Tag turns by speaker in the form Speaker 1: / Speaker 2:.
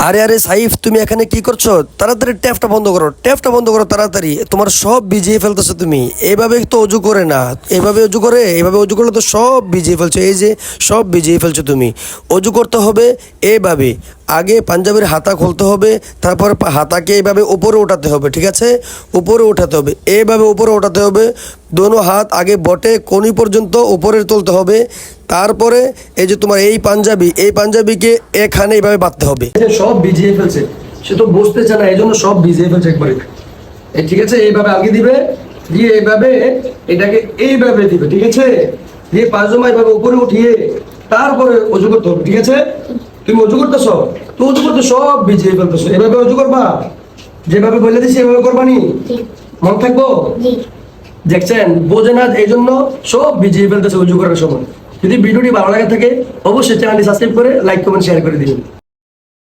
Speaker 1: আরে আরে সাইফ, তুমি এখানে কি করছো? তাড়াতাড়ি ট্যাপটা বন্ধ করো, ট্যাপটা বন্ধ করো তাড়াতাড়ি। তোমার সব ভিজিয়ে ফেলতেছো তুমি। এভাবে তো অজু করে না, এভাবে অজু করে, এভাবে অজু করলে তো সব ভিজিয়ে ফেলছো। এই যে সব ভিজিয়ে ফেলছো তুমি। অজু করতে হবে এভাবে। আগে পাঞ্জাবির হাতা খুলতে হবে, তারপর হাতাকে এইভাবে উপরে ওঠাতে হবে, ঠিক আছে? উপরে ওঠাতে হবে, এইভাবে উপরে ওঠাতে হবে। দোনো হাত আগে বটে কোনি পর্যন্ত উপরে তুলতে হবে। তারপরে এই যে তোমার এই পাঞ্জাবি, এই পাঞ্জাবিকে এখানে এইভাবে বাঁধতে হবে। সব ভিজিয়ে ফেলছে, সে তো বসতে চায় না, এই জন্য সব ভিজিয়ে ফেলছে একবারে। এই ঠিক আছে, এইভাবে আগে দিবে, দিয়ে এইভাবে এটাকে এইভাবে দিবে, ঠিক আছে? দিয়ে পায়জামা এইভাবে উপরে উঠিয়ে তারপরে অজু করতে হবে, ঠিক আছে? তুমি অজু করতেছো, তো অজু করতে সব ভিজিয়ে ফেলতেছো। এভাবে অজু করবা, যেভাবে বলে দিছি এভাবে করবানি, মন থাকবো। দেখছেন, বোঝে না, এই জন্য সব ভিজিয়ে ফেলতেছে অজু করার সময়। যদি ভিডিওটি ভালো লাগে থাকে অবশ্যই চ্যানেলটি সাবস্ক্রাইব করে লাইক কমেন্ট শেয়ার করে দিবেন।